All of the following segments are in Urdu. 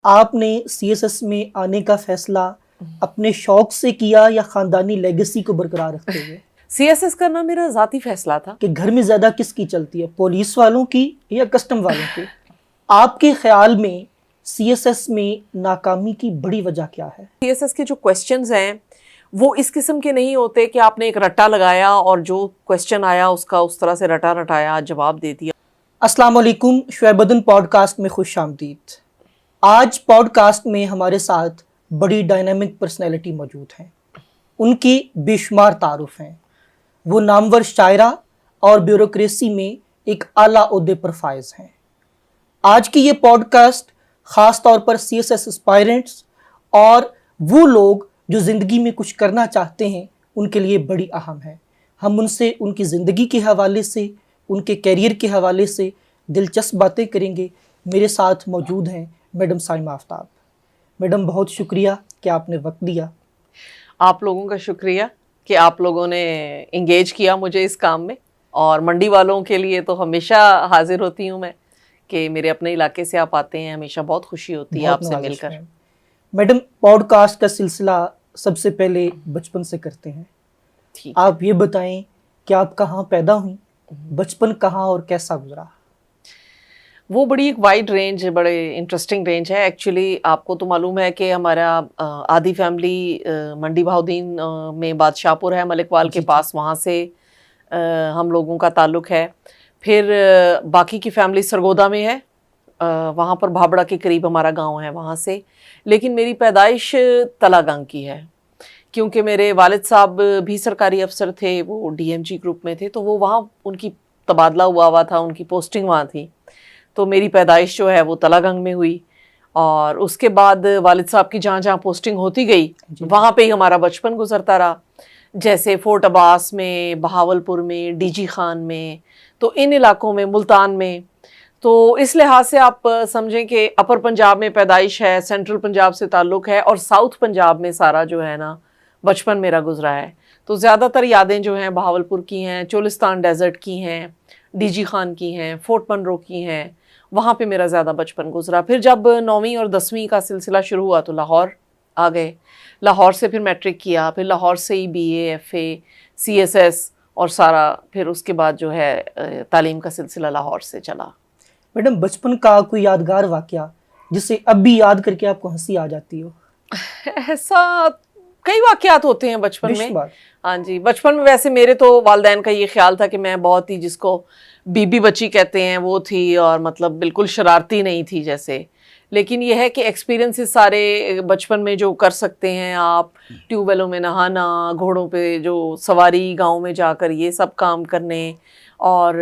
آپ نے سی ایس ایس میں آنے کا فیصلہ اپنے شوق سے کیا یا خاندانی لیگیسی کو برقرار رکھتے ہوئے؟ سی ایس ایس کرنا میرا ذاتی فیصلہ تھا کہ گھر میں زیادہ کس کی چلتی ہے، پولیس والوں کی یا کسٹم والوں کی؟ آپ کے خیال میں سی ایس ایس میں ناکامی کی بڑی وجہ کیا ہے؟ سی ایس ایس کے جو کویسچنز ہیں وہ اس قسم کے نہیں ہوتے کہ آپ نے ایک رٹا لگایا اور جو کویسچن آیا اس کا اس طرح سے رٹا رٹایا جواب دے دیا۔ السلام علیکم، شعیب الدین پوڈ کاسٹ میں خوش آمدید۔ آج پوڈ کاسٹ میں ہمارے ساتھ بڑی ڈائنامک پرسنالٹی موجود ہیں، ان کی بے شمار تعارف ہیں۔ وہ نامور شاعرہ اور بیوروکریسی میں ایک اعلیٰ عہدے پر فائز ہیں۔ آج کی یہ پوڈ کاسٹ خاص طور پر سی ایس ایس اسپائرنٹس اور وہ لوگ جو زندگی میں کچھ کرنا چاہتے ہیں ان کے لیے بڑی اہم ہے۔ ہم ان سے ان کی زندگی کے حوالے سے، ان کے کیریئر کے حوالے سے دلچسپ باتیں کریں گے۔ میرے ساتھ موجود ہیں میڈم سائمہ آفتاب۔ میڈم، بہت شکریہ کہ آپ نے وقت دیا۔ آپ لوگوں کا شکریہ کہ آپ لوگوں نے انگیج کیا مجھے اس کام میں، اور منڈی والوں کے لیے تو ہمیشہ حاضر ہوتی ہوں میں کہ میرے اپنے علاقے سے آپ آتے ہیں، ہمیشہ بہت خوشی ہوتی ہے آپ سے مل کر۔ میڈم، پوڈ کاسٹ کا سلسلہ سب سے پہلے بچپن سے کرتے ہیں۔ آپ یہ بتائیں کہ آپ کہاں پیدا ہوئیں، بچپن کہاں اور کیسا گزرا؟ وہ بڑی ایک وائڈ رینج، بڑے انٹرسٹنگ رینج ہے۔ ایکچولی آپ کو تو معلوم ہے کہ ہمارا آدھی فیملی منڈی بہاؤدین میں بادشاہ پور ہے، ملک وال کے پاس، وہاں سے ہم لوگوں کا تعلق ہے۔ پھر باقی کی فیملی سرگودا میں ہے، وہاں پر بھابڑا کے قریب ہمارا گاؤں ہے، وہاں سے۔ لیکن میری پیدائش تلا گنگ کی ہے، کیونکہ میرے والد صاحب بھی سرکاری افسر تھے، وہ ڈی ایم جی گروپ میں تھے، تو وہ وہاں ان کی تبادلہ ہوا تھا، ان کی پوسٹنگ وہاں تھی، تو میری پیدائش جو ہے وہ تلا گنگ میں ہوئی۔ اور اس کے بعد والد صاحب کی جہاں جہاں پوسٹنگ ہوتی گئی وہاں پہ ہی ہمارا بچپن گزرتا رہا، جیسے فورٹ عباس میں، بہاول پور میں، ڈی جی خان میں، تو ان علاقوں میں، ملتان میں۔ تو اس لحاظ سے آپ سمجھیں کہ اپر پنجاب میں پیدائش ہے، سینٹرل پنجاب سے تعلق ہے، اور ساؤتھ پنجاب میں سارا جو ہے نا بچپن میرا گزرا ہے۔ تو زیادہ تر یادیں جو ہیں بہاول پور کی ہیں، چولستان ڈیزرٹ کی ہیں، ڈی جی خان کی ہیں، فورٹ منرو کی ہیں، وہاں پہ میرا زیادہ بچپن گزرا۔ پھر جب 9ویں اور 10ویں کا سلسلہ شروع ہوا تو لاہور آ گئے، لاہور سے پھر میٹرک کیا، پھر لاہور سے ہی B A, F A, C S S, اور سارا پھر اس کے بعد جو ہے تعلیم کا سلسلہ لاہور سے چلا۔ میڈم، بچپن کا کوئی یادگار واقعہ جسے اب بھی یاد کر کے آپ کو ہنسی آ جاتی ہو؟ ایسا کئی واقعات ہوتے ہیں بچپن میں۔ ہاں جی، بچپن میں ویسے میرے تو والدین کا یہ خیال تھا کہ میں بہت ہی، جس کو بی بی بچی کہتے ہیں، وہ تھی، اور مطلب بالکل شرارتی نہیں تھی جیسے۔ لیکن یہ ہے کہ ایکسپیرینسز سارے بچپن میں جو کر سکتے ہیں آپ، ٹیوب ویلوں میں نہانا، گھوڑوں پہ جو سواری، گاؤں میں جا کر یہ سب کام کرنے، اور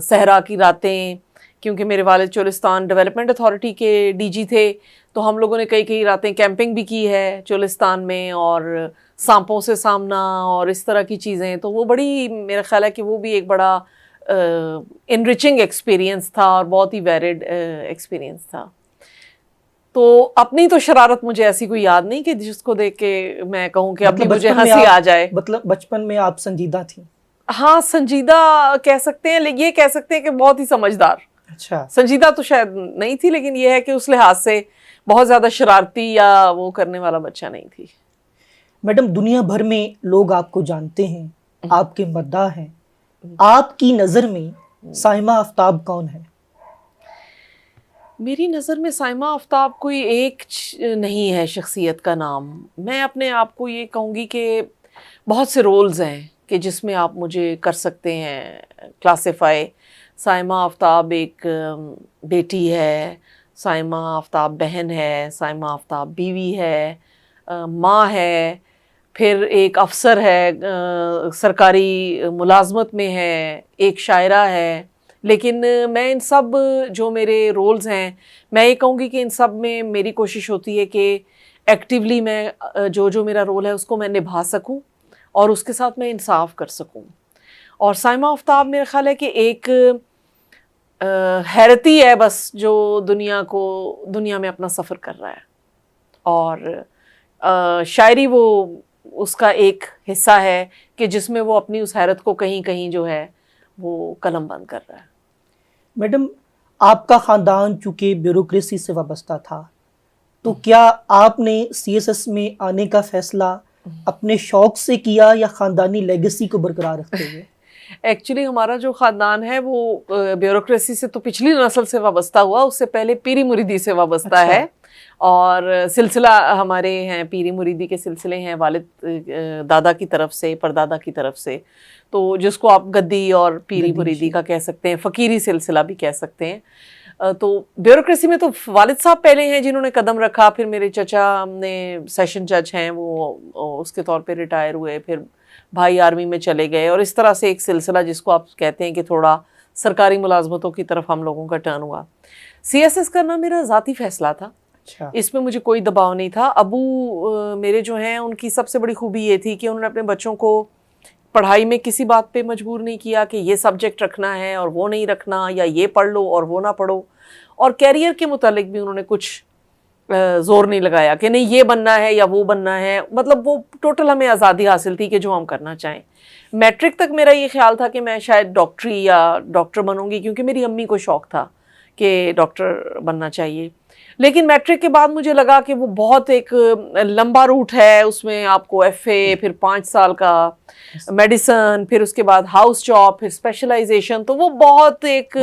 صحرا کی راتیں، کیونکہ میرے والد چولستان ڈیولپمنٹ اتھارٹی کے ڈی جی تھے، تو ہم لوگوں نے کئی راتیں کیمپنگ بھی کی ہے چولستان میں، اور سانپوں سے سامنا اور اس طرح کی چیزیں۔ تو وہ بڑی، میرا خیال ہے کہ وہ بھی ایک بڑا انریچنگ ایکسپیرینس تھا، اور بہت ہی ویرڈ ایکسپیرینس تھا۔ تو اپنی تو شرارت مجھے ایسی کوئی یاد نہیں کہ جس کو دیکھ کے میں کہوں کہ ابھی مجھے ہنسی آ جائے۔ مطلب بچپن میں آپ سنجیدہ تھیں؟ ہاں، سنجیدہ کہہ سکتے ہیں، یہ کہہ سکتے ہیں کہ بہت ہی سمجھدار۔ اچھا، سنجیدہ تو شاید نہیں تھی، لیکن یہ ہے کہ اس لحاظ سے بہت زیادہ شرارتی یا وہ کرنے والا بچہ نہیں تھی۔ میڈم، دنیا بھر میں لوگ آپ کو جانتے ہیں، آپ کے مداح ہیں۔ آپ کی نظر میں سائمہ آفتاب کون ہے؟ میری نظر میں سائمہ آفتاب کوئی ایک نہیں ہے شخصیت کا نام۔ میں اپنے آپ کو یہ کہوں گی کہ بہت سے رولز ہیں کہ جس میں آپ مجھے کر سکتے ہیں کلاسیفائی۔ سائمہ آفتاب ایک بیٹی ہے، سائمہ آفتاب بہن ہے، سائمہ آفتاب بیوی ہے، ماں ہے، پھر ایک افسر ہے، سرکاری ملازمت میں ہے، ایک شاعرہ ہے۔ لیکن میں ان سب جو میرے رولز ہیں، میں یہ کہوں گی کہ ان سب میں میری کوشش ہوتی ہے کہ ایکٹیولی میں جو میرا رول ہے اس کو میں نبھا سکوں، اور اس کے ساتھ میں انصاف کر سکوں۔ اور سائمہ آفتاب میرا خیال ہے کہ ایک حیرتی ہے بس، جو دنیا میں اپنا سفر کر رہا ہے، اور شاعری وہ اس کا ایک حصہ ہے کہ جس میں وہ اپنی اس حیرت کو کہیں جو ہے وہ قلم بند کر رہا ہے۔ میڈم، آپ کا خاندان چونکہ بیوروکریسی سے وابستہ تھا، تو کیا آپ نے سی ایس ایس میں آنے کا فیصلہ اپنے شوق سے کیا یا خاندانی لیگیسی کو برقرار رکھتے ہوئے؟ ایکچولی ہمارا جو خاندان ہے وہ بیوروکریسی سے تو پچھلی نسل سے وابستہ ہوا، اس سے پہلے پیری مریدی سے وابستہ ہے، اور سلسلہ ہمارے ہیں پیری مریدی کے سلسلے ہیں والد دادا کی طرف سے، پردادا کی طرف سے، تو جس کو آپ گدی اور پیری مریدی کا کہہ سکتے ہیں، فقیری سلسلہ بھی کہہ سکتے ہیں۔ تو بیوروکریسی میں تو والد صاحب پہلے ہیں جنہوں نے قدم رکھا، پھر میرے چچا نے سیشن جج ہیں، وہ اس کے طور پہ ریٹائر ہوئے، پھر بھائی آرمی میں چلے گئے، اور اس طرح سے ایک سلسلہ جس کو آپ کہتے ہیں کہ تھوڑا سرکاری ملازمتوں کی طرف ہم لوگوں کا ٹرن ہوا۔ سی ایس ایس کرنا میرا ذاتی فیصلہ تھا، اس میں مجھے کوئی دباؤ نہیں تھا۔ ابو میرے جو ہیں ان کی سب سے بڑی خوبی یہ تھی کہ انہوں نے اپنے بچوں کو پڑھائی میں کسی بات پہ مجبور نہیں کیا کہ یہ سبجیکٹ رکھنا ہے اور وہ نہیں رکھنا، یا یہ پڑھ لو اور وہ نہ پڑھو، اور کیریئر کے متعلق بھی انہوں نے کچھ زور نہیں لگایا کہ نہیں یہ بننا ہے یا وہ بننا ہے، مطلب وہ ٹوٹل ہمیں آزادی حاصل تھی کہ جو ہم کرنا چاہیں۔ میٹرک تک میرا یہ خیال تھا کہ میں شاید ڈاکٹری یا ڈاکٹر بنوں گی، کیونکہ میری امی کو شوق تھا کہ ڈاکٹر بننا چاہیے، لیکن میٹرک کے بعد مجھے لگا کہ وہ بہت ایک لمبا روٹ ہے، اس میں آپ کو ایف اے، پھر 5 سال کا میڈیسن، پھر اس کے بعد ہاؤس جاب، پھر اسپیشلائزیشن، تو وہ بہت ایک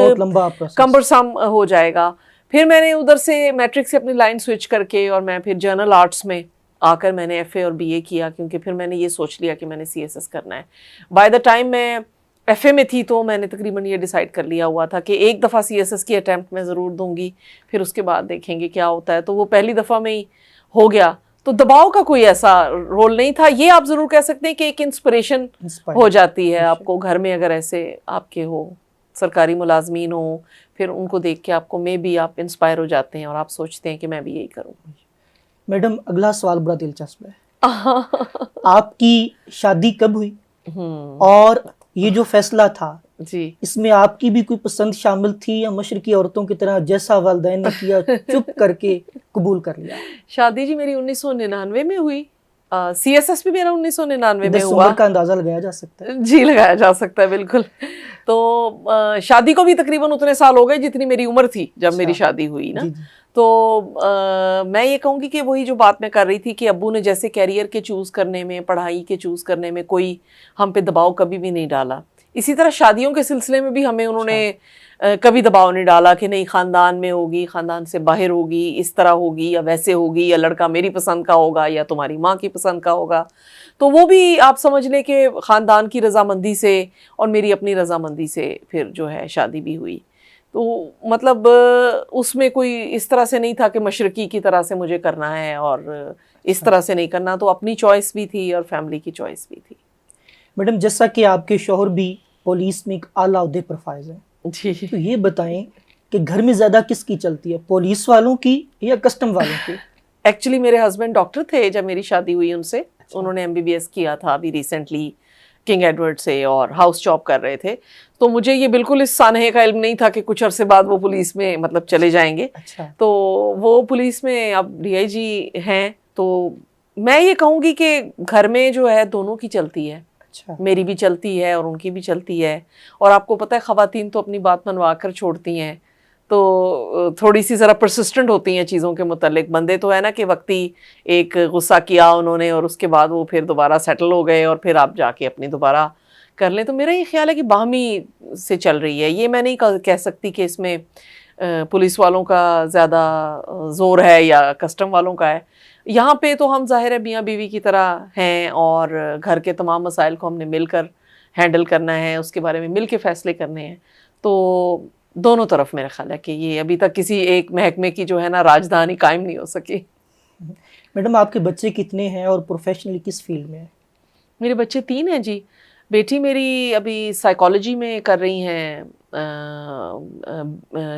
کمبرسم ہو جائے گا۔ پھر میں نے ادھر سے میٹرک سے اپنی لائن سوئچ کر کے اور میں پھر جنرل آرٹس میں آ کر میں نے ایف اے اور بی اے کیا، کیونکہ پھر میں نے یہ سوچ لیا کہ میں نے سی ایس ایس کرنا ہے۔ بائی دا ٹائم میں ایف اے میں تھی تو میں نے تقریباً یہ ڈیسائیڈ کر لیا ہوا تھا کہ ایک دفعہ سی ایس ایس کی اٹیمپٹ میں ضرور دوں گی، پھر اس کے بعد دیکھیں گے کیا ہوتا ہے۔ تو وہ پہلی دفعہ میں ہی ہو گیا، تو دباؤ کا کوئی ایسا رول نہیں تھا۔ یہ آپ ضرور کہہ سکتے ہیں کہ ایک انسپریشن ہو جاتی ہے آپ کو، گھر میں اگر ایسے آپ کے ہو سرکاری ملازمین ہوں، پھر ان کو دیکھ کے آپ کو میں بھی آپ انسپائر ہو جاتے ہیں اور آپ سوچتے ہیں کہ میں بھی یہی کروں۔ میڈم اگلا سوال بڑا دلچسپ ہے، آپ کی شادی کب ہوئی اور یہ جو فیصلہ تھا جی اس میں آپ کی بھی کوئی پسند شامل تھی یا مشرقی عورتوں کی طرح جیسا والدین نے کیا چپ کر کے قبول کر لیا؟ شادی جی میری 1999 میں ہوئی، سی ایس ایس بھی میرا 1999 میں ہوا۔ عمر کا اندازہ لگایا جا سکتا ہے؟ جی لگایا جا سکتا ہے بالکل۔ تو شادی کو بھی تقریباً اتنے سال ہو گئے جتنی میری عمر تھی جب میری شادی ہوئی نا۔ تو میں یہ کہوں گی کہ وہی جو بات میں کر رہی تھی کہ ابو نے جیسے کیریئر کے چوز کرنے میں، پڑھائی کے چوز کرنے میں کوئی ہم پہ دباؤ کبھی بھی نہیں ڈالا، اسی طرح شادیوں کے سلسلے میں بھی ہمیں انہوں نے کبھی دباؤ نہیں ڈالا کہ نہیں خاندان میں ہوگی، خاندان سے باہر ہوگی، اس طرح ہوگی یا ویسے ہوگی، یا لڑکا میری پسند کا ہوگا یا تمہاری ماں کی پسند کا ہوگا۔ تو وہ بھی آپ سمجھ لیں کہ خاندان کی رضامندی سے اور میری اپنی رضامندی سے پھر جو ہے شادی بھی ہوئی۔ تو مطلب اس میں کوئی اس طرح سے نہیں تھا کہ مشرقی کی طرح سے مجھے کرنا ہے اور اس طرح سے نہیں کرنا، تو اپنی چوائس بھی تھی اور فیملی کی چوائس بھی تھی۔ میڈم جیسا کہ آپ کے شوہر بھی پولیس میں ایک اعلیٰ عہدے پر فائز ہیں، جی تو یہ بتائیں کہ گھر میں زیادہ کس کی چلتی ہے، پولیس والوں کی یا کسٹم والوں کی؟ ایکچولی میرے ہسبینڈ ڈاکٹر تھے جب میری شادی ہوئی ان سے، انہوں نے MBBS کیا تھا ابھی ریسنٹلی کنگ ایڈورڈ سے، اور ہاؤس جاب کر رہے تھے، تو مجھے یہ بالکل اس سانحے کا علم نہیں تھا کہ کچھ عرصے بعد وہ پولیس میں مطلب چلے جائیں گے۔ تو وہ پولیس میں اب DIG ہیں، تو میں یہ کہوں گی کہ گھر میں جو ہے دونوں کی چلتی ہے، میری بھی چلتی ہے اور ان کی بھی چلتی ہے، اور آپ کو پتہ ہے خواتین تو اپنی بات منوا کر چھوڑتی ہیں، تو تھوڑی سی ذرا پرسسٹنٹ ہوتی ہیں چیزوں کے متعلق۔ بندے تو ہے نا کہ وقتی ایک غصہ کیا انہوں نے اور اس کے بعد وہ پھر دوبارہ سیٹل ہو گئے اور پھر آپ جا کے اپنی دوبارہ کر لیں۔ تو میرا یہ خیال ہے کہ باہمی سے چل رہی ہے، یہ میں نہیں کہہ سکتی کہ اس میں پولیس والوں کا زیادہ زور ہے یا کسٹم والوں کا ہے۔ یہاں پہ تو ہم ظاہر ہے میاں بیوی کی طرح ہیں، اور گھر کے تمام مسائل کو ہم نے مل کر ہینڈل کرنا ہے، اس کے بارے میں مل کے فیصلے کرنے ہیں۔ تو دونوں طرف میرا خیال ہے کہ یہ ابھی تک کسی ایک محکمے کی جو ہے نا راجدھانی قائم نہیں ہو سکی۔ میڈم آپ کے بچے کتنے ہیں اور پروفیشنلی کس فیلڈ میں ہیں؟ میرے بچے 3 ہیں جی۔ بیٹی میری ابھی سائیکالوجی میں کر رہی ہیں،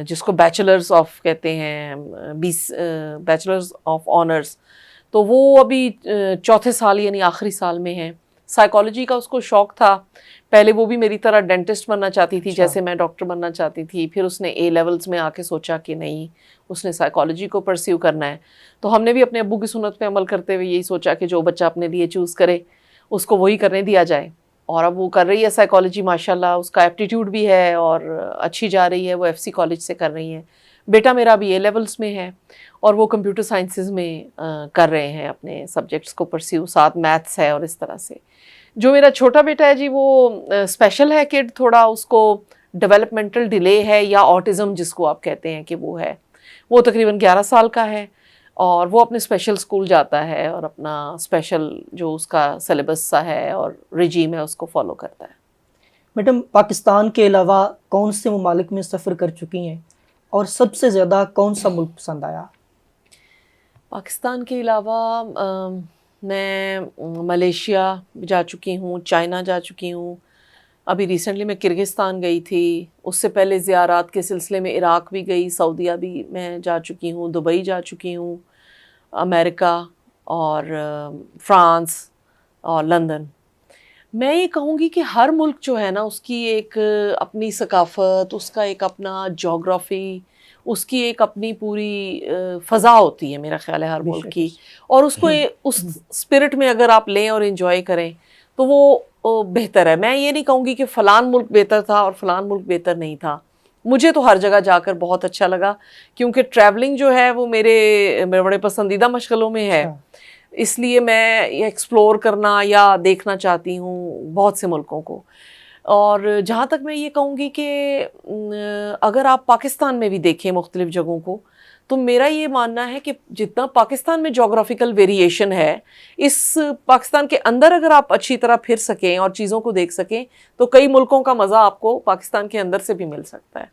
جس کو بیچلرز آف کہتے ہیں، بیچلرز آف آنرز، تو وہ ابھی 4تھے سال یعنی آخری سال میں ہیں۔ سائیکالوجی کا اس کو شوق تھا، پہلے وہ بھی میری طرح ڈینٹسٹ بننا چاہتی تھی جیسے میں ڈاکٹر بننا چاہتی تھی، پھر اس نے A لیولز میں آ کے سوچا کہ نہیں اس نے سائیکالوجی کو پرسیو کرنا ہے، تو ہم نے بھی اپنے ابو کی سنت پہ عمل کرتے ہوئے یہی سوچا کہ جو بچہ اپنے لیے چوز کرے اس کو وہی کرنے دیا جائے، اور اب وہ کر رہی ہے سائیکالوجی، ماشاءاللہ اس کا ایپٹیٹیوڈ بھی ہے اور اچھی جا رہی ہے، وہ FC کالج سے کر رہی ہیں۔ بیٹا میرا ابھی اے لیولس میں ہے اور وہ کمپیوٹر سائنسز میں کر رہے ہیں اپنے سبجیکٹس کو پرسیو، ساتھ میتھس ہے اور اس طرح سے. جو میرا چھوٹا بیٹا ہے جی وہ اسپیشل ہے کڈ، تھوڑا اس کو ڈیولپمنٹل ڈیلے ہے یا آٹزم جس کو آپ کہتے ہیں کہ وہ ہے. وہ تقریباً 11 سال کا ہے اور وہ اپنے اسپیشل اسکول جاتا ہے اور اپنا اسپیشل جو اس کا سلیبس سا ہے اور رجیم ہے اس کو فالو کرتا ہے. میڈم، پاکستان کے علاوہ کون سے ممالک میں سفر کر چکی ہیں اور سب سے زیادہ کون سا ملک پسند آیا؟ پاکستان کے علاوہ میں ملیشیا جا چکی ہوں، چائنا جا چکی ہوں، ابھی ریسنٹلی میں کرگستان گئی تھی، اس سے پہلے زیارات کے سلسلے میں عراق بھی گئی، سعودیہ بھی میں جا چکی ہوں، دبئی جا چکی ہوں، امریکہ اور فرانس اور لندن. میں یہ کہوں گی کہ ہر ملک جو ہے نا اس کی ایک اپنی ثقافت، اس کا ایک اپنا جغرافی، اس کی ایک اپنی پوری فضا ہوتی ہے میرا خیال ہے ہر ملک کی، اور اس کو اس اسپرٹ میں اگر آپ لیں اور انجوائے کریں تو وہ بہتر ہے. میں یہ نہیں کہوں گی کہ فلان ملک بہتر تھا اور فلان ملک بہتر نہیں تھا. مجھے تو ہر جگہ جا کر بہت اچھا لگا کیونکہ ٹریولنگ جو ہے وہ میرے بڑے پسندیدہ مشغلوں میں ہے، اس لیے میں ایکسپلور کرنا یا دیکھنا چاہتی ہوں بہت سے ملکوں کو. اور جہاں تک میں یہ کہوں گی کہ اگر آپ پاکستان میں بھی دیکھیں مختلف جگہوں کو تو میرا یہ ماننا ہے کہ جتنا پاکستان میں جغرافیکل ویریشن ہے، اس پاکستان کے اندر اگر آپ اچھی طرح پھر سکیں اور چیزوں کو دیکھ سکیں تو کئی ملکوں کا مزہ آپ کو پاکستان کے اندر سے بھی مل سکتا ہے.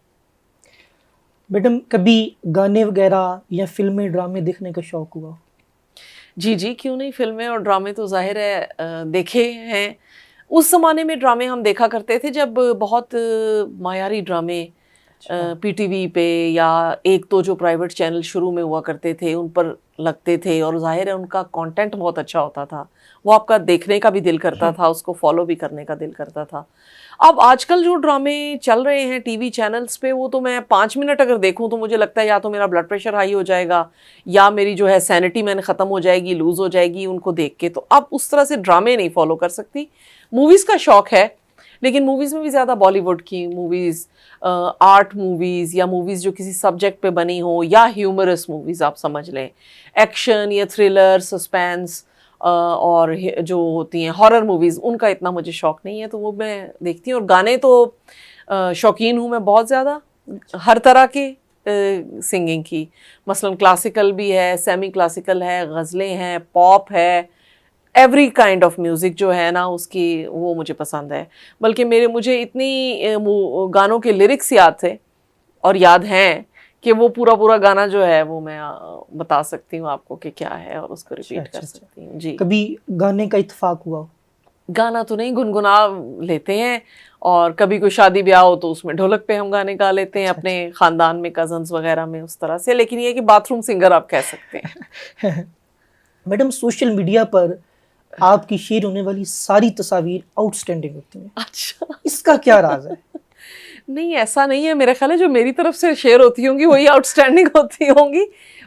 میڈم، کبھی گانے وغیرہ یا فلمیں ڈرامے دیکھنے کا شوق ہوا؟ جی جی، کیوں نہیں. فلمیں اور ڈرامے تو ظاہر ہے دیکھے ہیں. اس زمانے میں ڈرامے ہم دیکھا کرتے تھے جب بہت معیاری ڈرامے پی ٹی وی پہ یا ایک تو جو پرائیویٹ چینل شروع میں ہوا کرتے تھے ان پر لگتے تھے، اور ظاہر ہے ان کا کانٹینٹ بہت اچھا ہوتا تھا، وہ آپ کا دیکھنے کا بھی دل کرتا تھا، اس کو فالو بھی کرنے کا دل کرتا تھا. اب آج کل جو ڈرامے چل رہے ہیں ٹی وی چینلز پہ وہ تو میں 5 منٹ اگر دیکھوں تو مجھے لگتا ہے یا تو میرا بلڈ پریشر ہائی ہو جائے گا یا میری جو ہے سینٹی میں نے ختم ہو جائے گی، لوز ہو جائے گی ان کو دیکھ کے. تو اب اس طرح سے ڈرامے نہیں فالو کر سکتی. موویز کا شوق ہے لیکن موویز میں بھی زیادہ بالی ووڈ کی موویز، آرٹ موویز یا موویز جو کسی سبجیکٹ پہ بنی ہو یا ہیومرس موویز آپ سمجھ لیں، ایکشن یا تھرلر، سسپینس اور جو ہوتی ہیں ہارر موویز، ان کا اتنا مجھے شوق نہیں ہے تو وہ میں دیکھتی ہوں. اور گانے تو شوقین ہوں میں بہت زیادہ، ہر طرح کے سنگنگ کی، مثلاً کلاسیکل بھی ہے، سیمی کلاسیکل ہے، غزلیں ہیں، پاپ ہے، ایوری کائنڈ آف میوزک جو ہے نا اس کی وہ مجھے پسند ہے. بلکہ مجھے اتنی گانوں کے لیرکس یاد تھے اور یاد ہیں کہ وہ پورا گانا جو ہے وہ میں بتا سکتی ہوں آپ کو کہ کیا ہے اور اس کو ریپیٹ کر سکتی ہوں. جی. کبھی گانے کا اتفاق ہوا؟ گانا تو نہیں، گنگنا لیتے ہیں، اور کبھی کوئی شادی بیاہ ہو تو اس میں ڈھولک پہ ہم گانے گا لیتے ہیں اپنے خاندان میں، کزنز وغیرہ میں اس طرح سے. لیکن یہ کہ باتھ روم سنگر آپ کہہ سکتے ہیں. میڈم، سوشل میڈیا پر آپ کی شیئر ہونے والی ساری تصاویر آؤٹ اسٹینڈنگ ہوتی ہیں، اچھا، اس کا کیا راز ہے؟ نہیں ایسا نہیں ہے، میرا خیال ہے جو میری طرف سے شیئر ہوتی ہوں گی وہی آؤٹ اسٹینڈنگ ہوتی ہوں گی.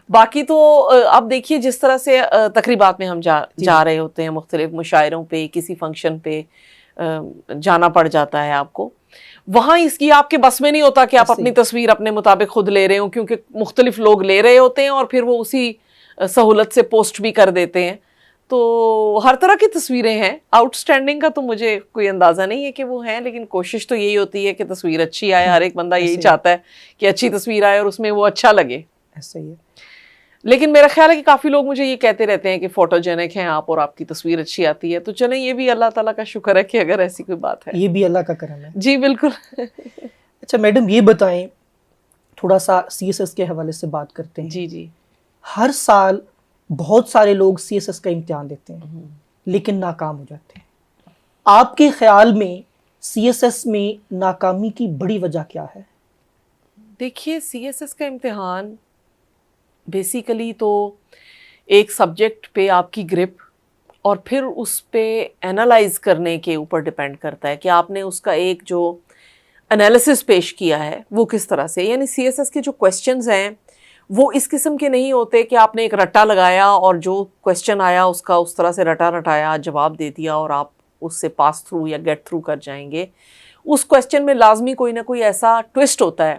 باقی تو آپ دیکھیے جس طرح سے تقریبات میں ہم جا رہے ہوتے ہیں، مختلف مشاعروں پہ، کسی فنکشن پہ جانا پڑ جاتا ہے آپ کو، وہاں اس کی آپ کے بس میں نہیں ہوتا کہ آپ اپنی تصویر اپنے مطابق خود لے رہے ہوں، کیونکہ مختلف لوگ لے رہے ہوتے ہیں اور پھر وہ اسی سہولت سے پوسٹ بھی کر دیتے ہیں. تو ہر طرح کی تصویریں ہیں. آؤٹ سٹینڈنگ کا تو مجھے کوئی اندازہ نہیں ہے کہ وہ ہیں، لیکن کوشش تو یہی ہوتی ہے کہ تصویر اچھی آئے. ہر ایک بندہ یہی چاہتا ہے کہ اچھی تصویر آئے اور اس میں وہ اچھا لگے. ایسا ہی ہے. لیکن میرا خیال ہے کہ کافی لوگ مجھے یہ کہتے رہتے ہیں کہ فوٹو جینک ہیں آپ اور آپ کی تصویر اچھی آتی ہے. تو چلیں یہ بھی اللہ تعالیٰ کا شکر ہے کہ اگر ایسی کوئی بات ہے. یہ بھی اللہ کا کرم ہے. جی بالکل. اچھا میڈم، یہ بتائیں، تھوڑا سا CSS کے حوالے سے بات کرتے ہیں. جی. ہر سال بہت سارے لوگ CSS کا امتحان دیتے ہیں لیکن ناکام ہو جاتے ہیں. آپ کے خیال میں CSS میں ناکامی کی بڑی وجہ کیا ہے؟ دیکھیے CSS کا امتحان بیسیکلی تو ایک سبجیکٹ پہ آپ کی گرپ اور پھر اس پہ اینالائز کرنے کے اوپر ڈیپینڈ کرتا ہے کہ آپ نے اس کا ایک جو انالیسس پیش کیا ہے وہ کس طرح سے. یعنی CSS کے جو کویسچنز ہیں وہ اس قسم کے نہیں ہوتے کہ آپ نے ایک رٹا لگایا اور جو کویسچن آیا اس کا اس طرح سے رٹایا جواب دے دیا اور آپ اس سے پاس تھرو یا گیٹ تھرو کر جائیں گے. اس کویسچن میں لازمی کوئی نہ کوئی ایسا ٹوسٹ ہوتا ہے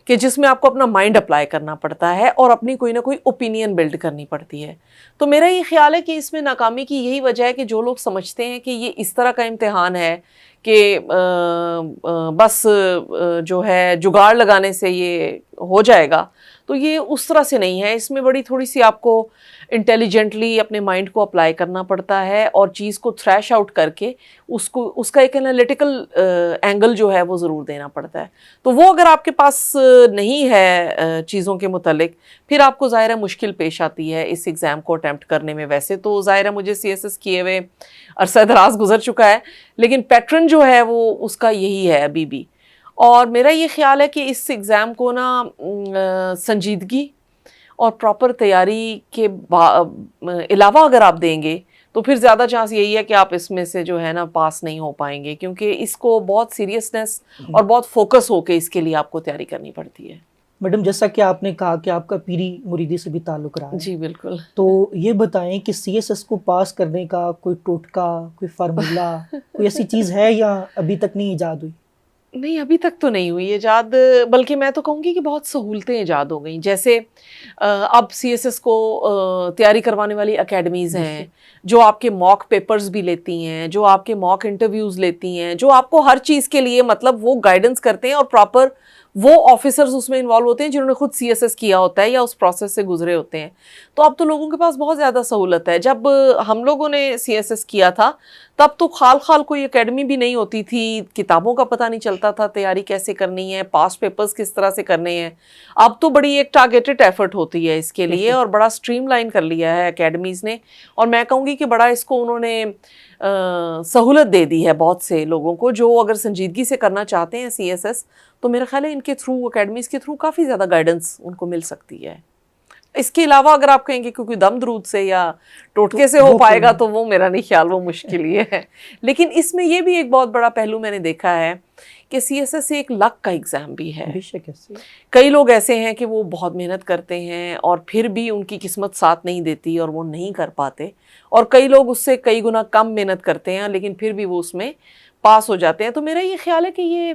کہ جس میں آپ کو اپنا مائنڈ اپلائی کرنا پڑتا ہے اور اپنی کوئی نہ کوئی اوپینین بلڈ کرنی پڑتی ہے. تو میرا یہ خیال ہے کہ اس میں ناکامی کی یہی وجہ ہے کہ جو لوگ سمجھتے ہیں کہ یہ اس طرح کا امتحان ہے کہ بس جو ہے جگاڑ لگانے سے یہ ہو جائے گا، تو یہ اس طرح سے نہیں ہے. اس میں بڑی تھوڑی سی آپ کو انٹیلیجنٹلی اپنے مائنڈ کو اپلائی کرنا پڑتا ہے اور چیز کو تھریش آؤٹ کر کے اس کا ایک انالیٹیکل اینگل جو ہے وہ ضرور دینا پڑتا ہے. تو وہ اگر آپ کے پاس نہیں ہے چیزوں کے متعلق، پھر آپ کو ظاہر ہے مشکل پیش آتی ہے اس ایگزام کو اٹیمپٹ کرنے میں. ویسے تو ظاہر ہے مجھے CSS کیے ہوئے عرصہ دراز گزر چکا ہے، لیکن پیٹرن جو ہے وہ اس کا یہی ہے ابھی بھی. اور میرا یہ خیال ہے کہ اس ایگزام کو نا سنجیدگی اور پراپر تیاری کے علاوہ اگر آپ دیں گے تو پھر زیادہ چانس یہی ہے کہ آپ اس میں سے جو ہے نا پاس نہیں ہو پائیں گے، کیونکہ اس کو بہت سیریسنس اور بہت فوکس ہو کے اس کے لیے آپ کو تیاری کرنی پڑتی ہے. میڈم جیسا کہ آپ نے کہا کہ آپ کا پیری مریدی سے بھی تعلق رہا ہے، جی بالکل. تو یہ بتائیں کہ CSS کو پاس کرنے کا کوئی ٹوٹکا، کوئی فارمولا، کوئی ایسی چیز ہے یا ابھی تک نہیں ایجاد ہوئی؟ نہیں، ابھی تک تو نہیں ہوئی ایجاد، بلکہ میں تو کہوں گی کہ بہت سہولتیں ایجاد ہو گئیں. جیسے اب CSS کو تیاری کروانے والی اکیڈمیز ہیں جو آپ کے موک پیپرز بھی لیتی ہیں، جو آپ کے موک انٹرویوز لیتی ہیں، جو آپ کو ہر چیز کے لیے مطلب وہ گائیڈنس کرتے ہیں اور پراپر وہ آفیسرز اس میں انوالو ہوتے ہیں جنہوں نے خود CSS کیا ہوتا ہے یا اس پروسیس سے گزرے ہوتے ہیں. تو اب تو لوگوں کے پاس بہت زیادہ سہولت ہے. جب ہم لوگوں نے CSS کیا تھا تب تو خال کوئی اکیڈمی بھی نہیں ہوتی تھی، کتابوں کا پتہ نہیں چلتا تھا تیاری کیسے کرنی ہے، پاس پیپرز کس طرح سے کرنے ہیں. اب تو بڑی ایک ٹارگیٹڈ ایفرٹ ہوتی ہے اس کے لیے اور بڑا سٹریم لائن کر لیا ہے اکیڈمیز نے. اور میں کہوں گی کہ بڑا اس کو انہوں نے سہولت دے دی ہے بہت سے لوگوں کو جو اگر سنجیدگی سے کرنا چاہتے ہیں CSS، تو میرا خیال ہے ان کے تھرو، اکیڈمیز کے تھرو کافی زیادہ گائیڈنس ان کو مل سکتی ہے. اس کے علاوہ اگر آپ کہیں گے کیونکہ دم درود سے یا ٹوٹکے سے ہو پائے گا تو وہ میرا نہیں خیال، وہ مشکل ہی ہے. لیکن اس میں یہ بھی ایک بہت بڑا پہلو میں نے دیکھا ہے کہ CSS ایک لک کا ایگزام بھی ہے. کئی لوگ ایسے ہیں کہ وہ بہت محنت کرتے ہیں اور پھر بھی ان کی قسمت ساتھ نہیں دیتی اور وہ نہیں کر پاتے، اور کئی لوگ اس سے کئی گنا کم محنت کرتے ہیں لیکن پھر بھی وہ اس میں پاس ہو جاتے ہیں. تو میرا یہ خیال ہے کہ یہ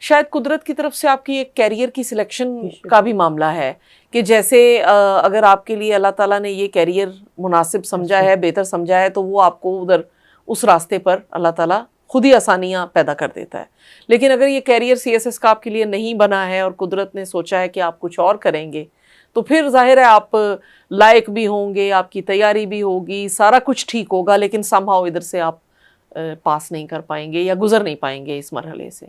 شاید قدرت کی طرف سے آپ کی ایک کیریئر کی سلیکشن کا بھی معاملہ ہے کہ جیسے اگر آپ کے لیے اللہ تعالیٰ نے یہ کیریئر مناسب سمجھا ہے، بہتر سمجھا ہے، تو وہ آپ کو ادھر اس راستے پر اللہ تعالیٰ خود ہی آسانیاں پیدا کر دیتا ہے. لیکن اگر یہ کیریئر CSS کا آپ کے لیے نہیں بنا ہے اور قدرت نے سوچا ہے کہ آپ کچھ اور کریں گے، تو پھر ظاہر ہے آپ لائق بھی ہوں گے، آپ کی تیاری بھی ہوگی، سارا کچھ ٹھیک ہوگا، لیکن somehow ادھر سے آپ پاس نہیں کر پائیں گے یا گزر نہیں پائیں گے اس مرحلے سے.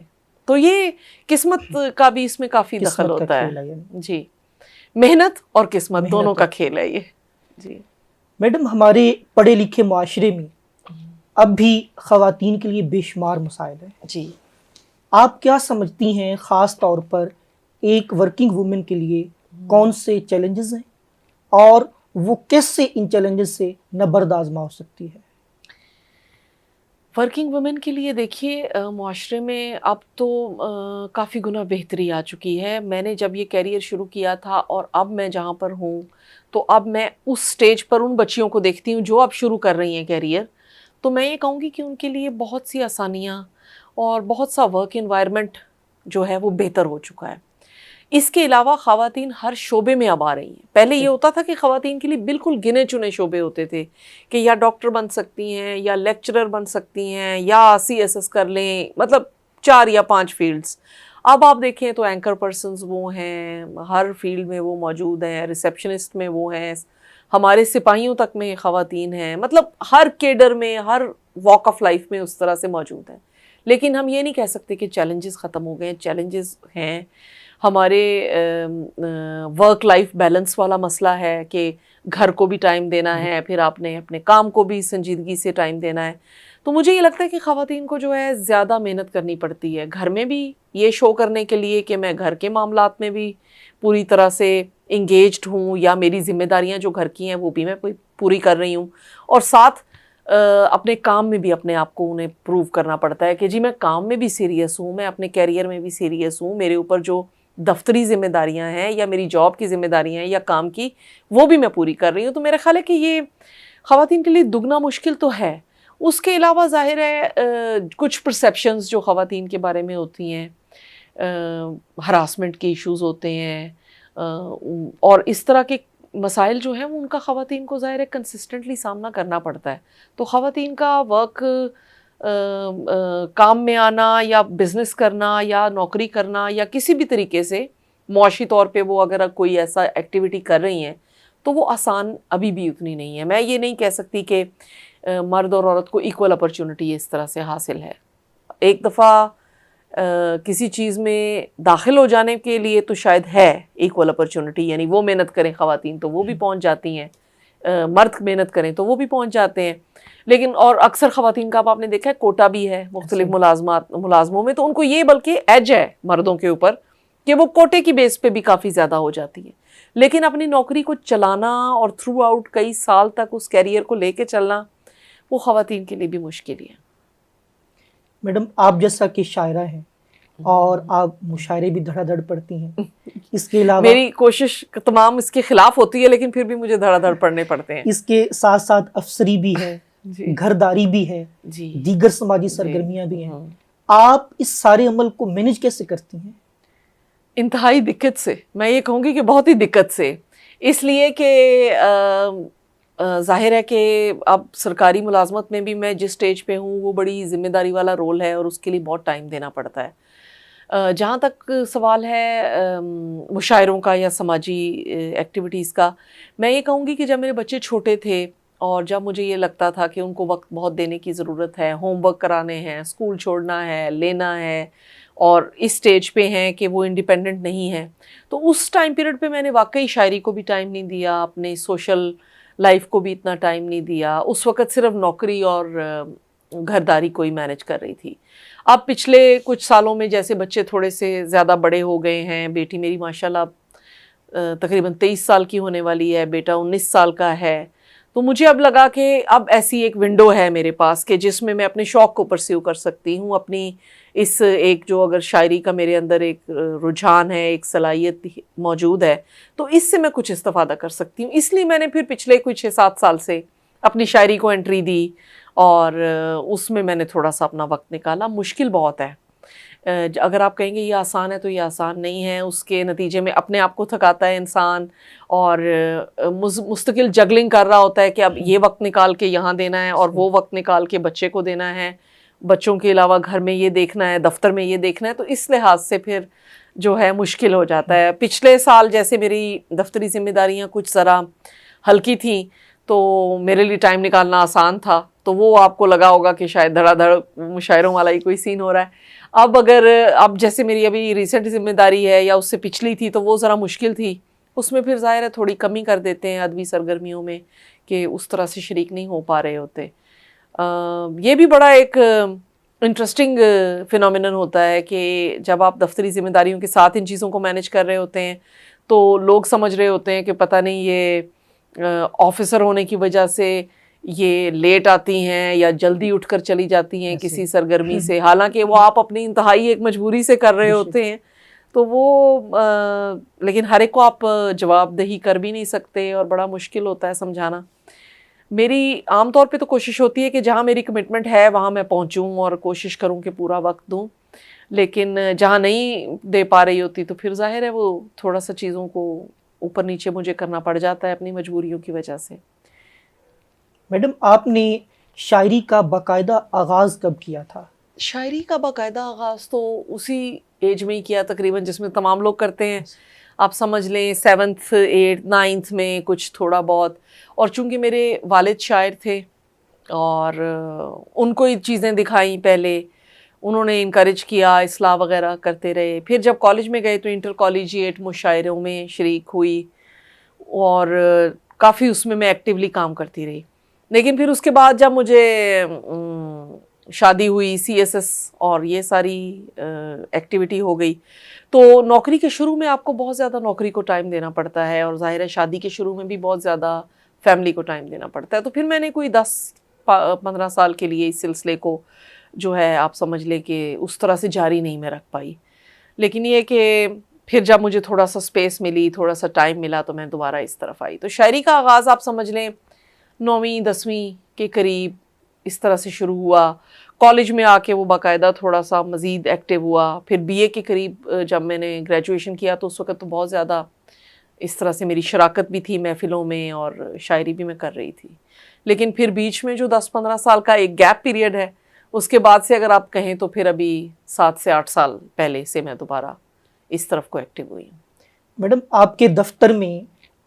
تو یہ قسمت کا بھی اس میں کافی دخل ہوتا ہے. جی، محنت اور قسمت دونوں کا کھیل ہے یہ. جی میڈم، ہمارے پڑھے لکھے معاشرے میں اب بھی خواتین کے لیے بے شمار مسائل ہیں. جی، آپ کیا سمجھتی ہیں خاص طور پر ایک ورکنگ وومن کے لیے کون سے چیلنجز ہیں اور وہ کیسے ان چیلنجز سے نبرد آزما ہو سکتی ہے؟ ورکنگ وومن کے لیے دیکھیے معاشرے میں اب تو کافی گنا بہتری آ چکی ہے. میں نے جب یہ کیریئر شروع کیا تھا اور اب میں جہاں پر ہوں تو اب میں اس سٹیج پر ان بچیوں کو دیکھتی ہوں جو اب شروع کر رہی ہیں کیریئر. تو میں یہ کہوں گی کہ ان کے لیے بہت سی آسانیاں اور بہت سا ورک انوائرمنٹ جو ہے وہ بہتر ہو چکا ہے. اس کے علاوہ خواتین ہر شعبے میں اب آ رہی ہیں. پہلے یہ ہوتا تھا کہ خواتین کے لیے بالکل گنے چنے شعبے ہوتے تھے کہ یا ڈاکٹر بن سکتی ہیں یا لیکچرر بن سکتی ہیں یا CSS کر لیں، مطلب 4 یا 5 فیلڈز. اب آپ دیکھیں تو اینکر پرسنز وہ ہیں، ہر فیلڈ میں وہ موجود ہیں، ریسیپشنسٹ میں وہ ہیں، ہمارے سپاہیوں تک میں خواتین ہیں، مطلب ہر کیڈر میں، ہر واک آف لائف میں اس طرح سے موجود ہیں. لیکن ہم یہ نہیں کہہ سکتے کہ چیلنجز ختم ہو گئے ہیں. چیلنجز ہیں. ہمارے ورک لائف بیلنس والا مسئلہ ہے کہ گھر کو بھی ٹائم دینا ہے، پھر آپ نے اپنے کام کو بھی سنجیدگی سے ٹائم دینا ہے. تو مجھے یہ لگتا ہے کہ خواتین کو جو ہے زیادہ محنت کرنی پڑتی ہے گھر میں بھی یہ شو کرنے کے لیے کہ میں گھر کے معاملات میں بھی پوری طرح سے انگیجڈ ہوں یا میری ذمہ داریاں جو گھر کی ہیں وہ بھی میں پوری کر رہی ہوں، اور ساتھ اپنے کام میں بھی اپنے آپ کو انہیں پروو کرنا پڑتا ہے کہ جی میں کام میں بھی سیریس ہوں، میں اپنے کیریئر میں بھی سیریس ہوں، میرے اوپر جو دفتری ذمہ داریاں ہیں یا میری جاب کی ذمہ داریاں ہیں یا کام کی وہ بھی میں پوری کر رہی ہوں. تو میرا خیال ہے کہ یہ خواتین کے لیے دگنا مشکل تو ہے. اس کے علاوہ ظاہر ہے کچھ پرسیپشنز جو خواتین کے بارے میں ہوتی ہیں ہراسمنٹ کے ایشوز ہوتے ہیں، اور اس طرح کے مسائل جو ہیں وہ ان کا خواتین کو ظاہر ہے کنسسٹنٹلی سامنا کرنا پڑتا ہے. تو خواتین کا ورک کام میں آنا یا بزنس کرنا یا نوکری کرنا یا کسی بھی طریقے سے معاشی طور پہ وہ اگر کوئی ایسا ایکٹیویٹی کر رہی ہیں تو وہ آسان ابھی بھی اتنی نہیں ہے. میں یہ نہیں کہہ سکتی کہ مرد اور عورت کو ایکول اپرچونٹی اس طرح سے حاصل ہے. ایک دفعہ کسی چیز میں داخل ہو جانے کے لیے تو شاید ہے ایکول اپرچونٹی، یعنی وہ محنت کریں خواتین تو وہ بھی پہنچ جاتی ہیں، مرد محنت کریں تو وہ بھی پہنچ جاتے ہیں. لیکن اور اکثر خواتین کا آپ نے دیکھا ہے کوٹا بھی ہے مختلف ملازموں میں، تو ان کو یہ بلکہ ایج ہے مردوں کے اوپر کہ وہ کوٹے کی بیس پہ بھی کافی زیادہ ہو جاتی ہے. لیکن اپنی نوکری کو چلانا اور تھرو آؤٹ کئی سال تک اس کیریئر کو لے کے چلنا وہ خواتین کے لیے بھی مشکل ہی ہے. میڈم آپ جیسا کہ شاعرہ ہیں اور آپ مشاعرے بھی دھڑا دھڑ پڑھتی ہیں، اس کے علاوہ میری کوشش تمام اس کے خلاف ہوتی ہے لیکن پھر بھی مجھے دھڑا دھڑ پڑھنے پڑتے ہیں. اس کے ساتھ ساتھ افسری بھی ہے، گھرداری بھی ہے، دیگر سماجی سرگرمیاں بھی ہیں. آپ اس سارے عمل کو مینج کیسے کرتی ہیں؟ انتہائی دقت سے، میں یہ کہوں گی کہ بہت ہی دقت سے. اس لیے کہ ظاہر ہے کہ اب سرکاری ملازمت میں بھی میں جس سٹیج پہ ہوں وہ بڑی ذمہ داری والا رول ہے اور اس کے لیے بہت ٹائم دینا پڑتا ہے. جہاں تک سوال ہے مشاعروں کا یا سماجی ایکٹیویٹیز کا، میں یہ کہوں گی کہ جب میرے بچے چھوٹے تھے اور جب مجھے یہ لگتا تھا کہ ان کو وقت بہت دینے کی ضرورت ہے، ہوم ورک کرانے ہیں، اسکول چھوڑنا ہے، لینا ہے، اور اس سٹیج پہ ہیں کہ وہ انڈیپینڈنٹ نہیں ہیں، تو اس ٹائم پیریڈ پہ میں نے واقعی شاعری کو بھی ٹائم نہیں دیا، اپنے سوشل لائف کو بھی اتنا ٹائم نہیں دیا. اس وقت صرف نوکری اور گھرداری کو ہی مینج کر رہی تھی. اب پچھلے کچھ سالوں میں جیسے بچے تھوڑے سے زیادہ بڑے ہو گئے ہیں، بیٹی میری ماشاءاللہ تقریباً 23 سال کی ہونے والی ہے، بیٹا 19 سال کا ہے، تو مجھے اب لگا کہ اب ایسی ایک ونڈو ہے میرے پاس کہ جس میں اپنے شوق کو پرسیو کر سکتی ہوں. اپنی اس ایک جو اگر شاعری کا میرے اندر ایک رجحان ہے، ایک صلاحیت موجود ہے، تو اس سے میں کچھ استفادہ کر سکتی ہوں. اس لیے میں نے پھر پچھلے کچھ 6-7 سال سے اپنی شاعری کو انٹری دی اور اس میں نے تھوڑا سا اپنا وقت نکالا. مشکل بہت ہے، اگر آپ کہیں گے یہ آسان ہے تو یہ آسان نہیں ہے. اس کے نتیجے میں اپنے آپ کو تھکاتا ہے انسان اور مستقل جگلنگ کر رہا ہوتا ہے کہ اب یہ وقت نکال کے یہاں دینا ہے اور وہ وقت نکال کے بچے کو دینا ہے، بچوں کے علاوہ گھر میں یہ دیکھنا ہے، دفتر میں یہ دیکھنا ہے. تو اس لحاظ سے پھر جو ہے مشکل ہو جاتا ہے. پچھلے سال جیسے میری دفتری ذمہ داریاں کچھ ذرا ہلکی تھیں تو میرے لیے ٹائم نکالنا آسان تھا، تو وہ آپ کو لگا ہوگا کہ شاید دھڑا دھڑ مشاعروں والا ہی کوئی سین ہو رہا ہے. اب جیسے میری ابھی ریسنٹ ذمہ داری ہے یا اس سے پچھلی تھی تو وہ ذرا مشکل تھی، اس میں پھر ظاہر ہے تھوڑی کمی کر دیتے ہیں ادبی سرگرمیوں میں کہ اس طرح سے شریک نہیں ہو پا رہے ہوتے. یہ بھی بڑا ایک انٹرسٹنگ فینومینن ہوتا ہے کہ جب آپ دفتری ذمہ داریوں کے ساتھ ان چیزوں کو مینج کر رہے ہوتے ہیں تو لوگ سمجھ رہے ہوتے ہیں کہ پتہ نہیں یہ آفیسر ہونے کی وجہ سے یہ لیٹ آتی ہیں یا جلدی اٹھ کر چلی جاتی ہیں کسی سرگرمی سے، حالانکہ وہ آپ اپنی انتہائی ایک مجبوری سے کر رہے ہوتے ہیں. تو وہ لیکن ہر ایک کو آپ جواب دہی کر بھی نہیں سکتے اور بڑا مشکل ہوتا ہے سمجھانا. میری عام طور پہ تو کوشش ہوتی ہے کہ جہاں میری کمٹمنٹ ہے وہاں میں پہنچوں اور کوشش کروں کہ پورا وقت دوں، لیکن جہاں نہیں دے پا رہی ہوتی تو پھر ظاہر ہے وہ تھوڑا سا چیزوں کو اوپر نیچے مجھے کرنا پڑ جاتا ہے اپنی مجبوریوں کی وجہ سے. میڈم آپ نے شاعری کا باقاعدہ آغاز کب کیا تھا؟ شاعری کا باقاعدہ آغاز تو اسی ایج میں ہی کیا تقریباً جس میں تمام لوگ کرتے ہیں. آپ سمجھ لیں 7th 8th 9th میں کچھ تھوڑا بہت، اور چونکہ میرے والد شاعر تھے اور ان کو یہ چیزیں دکھائیں، پہلے انہوں نے انکریج کیا، اصلاح وغیرہ کرتے رہے. پھر جب کالج میں گئے تو انٹر کالجیٹ مشاعروں میں شریک ہوئی اور کافی اس میں ایکٹیولی کام کرتی رہی. لیکن پھر اس کے بعد جب مجھے شادی ہوئی، CSS اور یہ ساری ایکٹیویٹی ہو گئی، تو نوکری کے شروع میں آپ کو بہت زیادہ نوکری کو ٹائم دینا پڑتا ہے اور ظاہر ہے شادی کے شروع میں بھی بہت زیادہ فیملی کو ٹائم دینا پڑتا ہے. تو پھر میں نے کوئی 10-15 سال کے لیے اس سلسلے کو جو ہے آپ سمجھ لیں کہ اس طرح سے جاری نہیں میں رکھ پائی. لیکن یہ کہ پھر جب مجھے تھوڑا سا سپیس ملی، تھوڑا سا ٹائم ملا، تو میں دوبارہ اس طرف آئی. تو شاعری کا آغاز آپ سمجھ لیں 9ویں 10ویں کے قریب اس طرح سے شروع ہوا. کالج میں آ کے وہ باقاعدہ تھوڑا سا مزید ایکٹیو ہوا. پھر بی اے کے قریب جب میں نے گریجویشن کیا تو اس وقت تو بہت زیادہ اس طرح سے میری شراکت بھی تھی محفلوں میں اور شاعری بھی میں کر رہی تھی. لیکن پھر بیچ میں جو 10-15 سال کا ایک گیپ پیریڈ ہے, اس کے بعد سے اگر آپ کہیں تو پھر ابھی 7 سے 8 سال پہلے سے میں دوبارہ اس طرف کو ایکٹیو ہوئی ہوں. میڈم آپ کے دفتر میں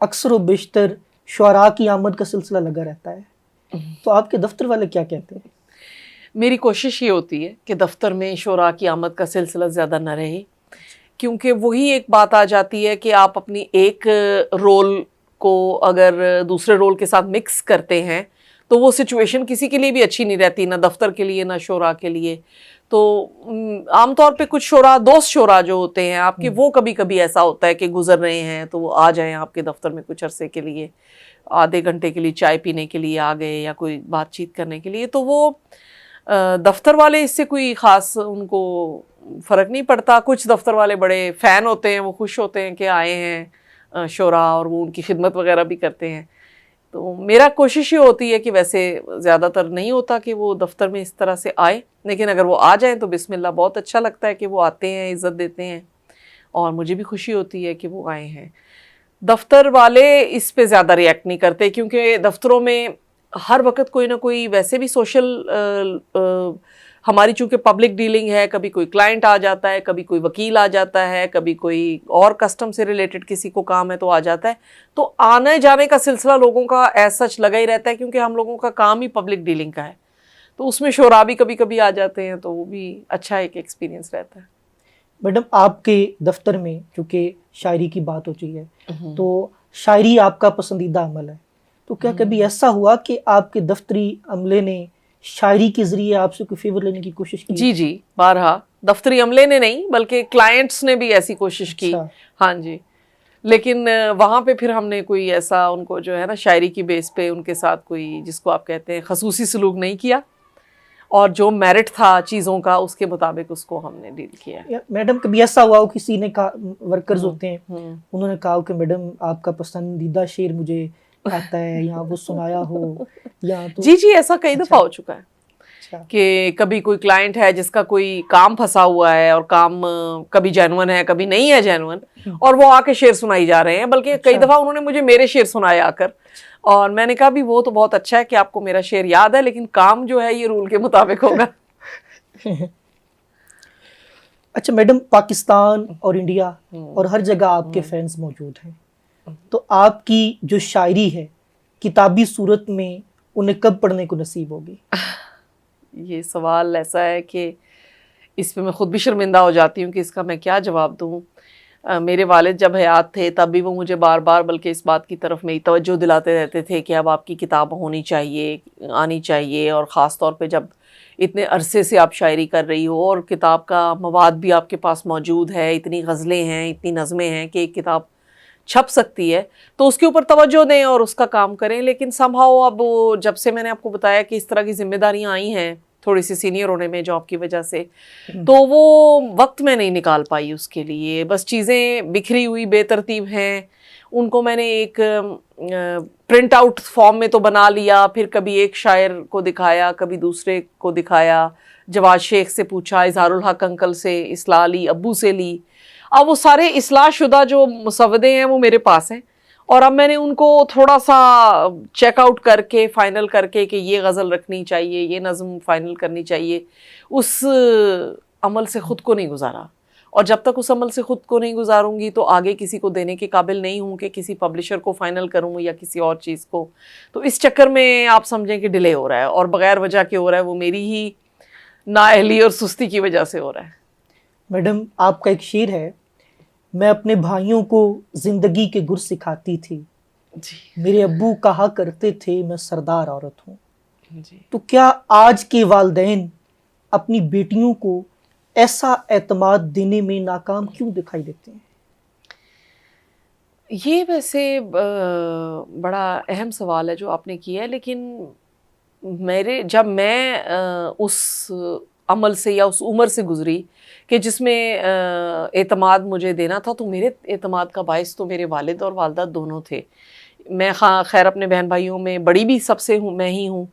اکثر و بیشتر شعراء کی آمد کا سلسلہ لگا رہتا ہے, تو آپ کے دفتر والے کیا کہتے ہیں؟ میری کوشش یہ ہوتی ہے کہ دفتر میں شعراء کی آمد کا سلسلہ زیادہ نہ رہے, کیونکہ وہی ایک بات آ جاتی ہے کہ آپ اپنی ایک رول کو اگر دوسرے رول کے ساتھ مکس کرتے ہیں تو وہ سچویشن کسی کے لیے بھی اچھی نہیں رہتی, نہ دفتر کے لیے نہ شعراء کے لیے. تو عام طور پہ کچھ شعراء, دوست شعراء جو ہوتے ہیں آپ کے, وہ کبھی کبھی ایسا ہوتا ہے کہ گزر رہے ہیں تو وہ آ جائیں آپ کے دفتر میں کچھ عرصے کے لیے, آدھے گھنٹے کے لیے چائے پینے کے لیے آ گئے یا کوئی بات چیت کرنے کے لیے. تو وہ دفتر والے اس سے کوئی خاص ان کو فرق نہیں پڑتا. کچھ دفتر والے بڑے فین ہوتے ہیں, وہ خوش ہوتے ہیں کہ آئے ہیں شعراء اور وہ ان کی خدمت وغیرہ بھی کرتے ہیں. تو میرا کوشش یہ ہوتی ہے کہ ویسے زیادہ تر نہیں ہوتا کہ وہ دفتر میں اس طرح سے آئے, لیکن اگر وہ آ جائیں تو بسم اللہ, بہت اچھا لگتا ہے کہ وہ آتے ہیں, عزت دیتے ہیں, اور مجھے بھی خوشی ہوتی ہے کہ وہ آئے ہیں. دفتر والے اس پہ زیادہ ریئیکٹ نہیں کرتے, کیونکہ دفتروں میں ہر وقت کوئی نہ کوئی ویسے بھی سوشل, ہماری چونکہ پبلک ڈیلنگ ہے, کبھی کوئی کلائنٹ آ جاتا ہے, کبھی کوئی وکیل آ جاتا ہے, کبھی کوئی اور کسٹم سے ریلیٹڈ کسی کو کام ہے تو آ جاتا ہے. تو آنے جانے کا سلسلہ لوگوں کا ایز سچ لگا ہی رہتا ہے, کیونکہ ہم لوگوں کا کام ہی پبلک ڈیلنگ کا ہے. تو اس میں شعراء بھی کبھی کبھی آ جاتے ہیں, تو وہ بھی اچھا ایک ایکسپیرینس رہتا ہے. میڈم آپ کے دفتر میں چونکہ شاعری کی بات ہو چکی ہے تو شاعری آپ کا پسندیدہ عمل ہے, تو کیا کبھی ایسا ہوا کہ آپ کے دفتری عملے نے شاعری کے ذریعے آپ سے کوئی فیور لینے کی کوشش کی؟ جی, بارہا. دفتری عملے نے نہیں بلکہ کلائنٹس نے بھی ایسی کوشش کی. ہاں جی, لیکن وہاں پہ پھر ہم نے کوئی ایسا ان کو جو ہے نا شاعری کی بیس پہ ان کے ساتھ کوئی, جس کو آپ کہتے ہیں خصوصی سلوک نہیں کیا, اور جو میرٹ تھا چیزوں کا اس کے مطابق اس کو ہم نے ڈیل کیا. میڈم کبھی ایسا ہوا ہو کسی نے کہا, ورکرز ہوتے ہیں, انہوں نے کہا کہ میڈم آپ کا پسندیدہ شعر مجھے آتا ہے, یا وہ سنایا ہو یا تو... جی ایسا کئی دفعہ ہو چکا ہے کہ کبھی کوئی کلائنٹ ہے جس کا کوئی کام پھنسا ہوا ہے, اور کام کبھی جینون ہے کبھی نہیں ہے جینون, اور وہ آ کے شعر سنائی جا رہے ہیں, بلکہ کئی دفعہ انہوں نے مجھے میرے شعر سنائے آ کر, اور میں نے کہا بھی وہ تو بہت اچھا ہے کہ آپ کو میرا شعر یاد ہے, لیکن کام جو ہے یہ رول کے مطابق ہوگا. اچھا میڈم, پاکستان اور انڈیا اور ہر جگہ آپ کے فینس موجود ہیں, تو آپ کی جو شاعری ہے کتابی صورت میں انہیں کب پڑھنے کو نصیب ہوگی؟ یہ سوال ایسا ہے کہ اس پہ میں خود بھی شرمندہ ہو جاتی ہوں کہ اس کا میں کیا جواب دوں. میرے والد جب حیات تھے تب بھی وہ مجھے بار بار بلکہ اس بات کی طرف میری توجہ دلاتے رہتے تھے کہ اب آپ کی کتاب ہونی چاہیے, آنی چاہیے, اور خاص طور پہ جب اتنے عرصے سے آپ شاعری کر رہی ہو اور کتاب کا مواد بھی آپ کے پاس موجود ہے, اتنی غزلیں ہیں, اتنی نظمیں ہیں کہ ایک کتاب چھپ سکتی ہے, تو اس کے اوپر توجہ دیں اور اس کا کام کریں. لیکن somehow اب جب سے میں نے آپ کو بتایا کہ اس طرح کی ذمہ داریاں آئی ہیں تھوڑی سی سینئر ہونے میں جاب کی وجہ سے, تو وہ وقت میں نہیں نکال پائی اس کے لیے. بس چیزیں بکھری ہوئی بے ترتیب ہیں, ان کو میں نے ایک پرنٹ آؤٹ فارم میں تو بنا لیا, پھر کبھی ایک شاعر کو دکھایا, کبھی دوسرے کو دکھایا, جواد شیخ سے پوچھا, اظہار الحق انکل سے اصلاح لی, ابو سے لی. اب وہ سارے اصلاح شدہ جو مسودے ہیں وہ میرے پاس ہیں, اور اب میں نے ان کو تھوڑا سا چیک آؤٹ کر کے فائنل کر کے کہ یہ غزل رکھنی چاہیے, یہ نظم فائنل کرنی چاہیے, اس عمل سے خود کو نہیں گزارا. اور جب تک اس عمل سے خود کو نہیں گزاروں گی تو آگے کسی کو دینے کے قابل نہیں ہوں کہ کسی پبلشر کو فائنل کروں یا کسی اور چیز کو. تو اس چکر میں آپ سمجھیں کہ ڈیلے ہو رہا ہے, اور بغیر وجہ کے ہو رہا ہے, وہ میری ہی نااہلی اور سستی کی وجہ سے ہو رہا ہے. میڈم آپ کا ایک شعر ہے, میں اپنے بھائیوں کو زندگی کے گر سکھاتی تھی, میرے ابو کہا کرتے تھے میں سردار عورت ہوں. تو کیا آج کے والدین اپنی بیٹیوں کو ایسا اعتماد دینے میں ناکام کیوں دکھائی دیتے ہیں؟ یہ ویسے بڑا اہم سوال ہے جو آپ نے کیا ہے, لیکن جب میں اس عمل سے یا اس عمر سے گزری کہ جس میں اعتماد مجھے دینا تھا, تو میرے اعتماد کا باعث تو میرے والد اور والدہ دونوں تھے. میں خیر اپنے بہن بھائیوں میں بڑی بھی سب سے ہوں, میں ہی ہوں,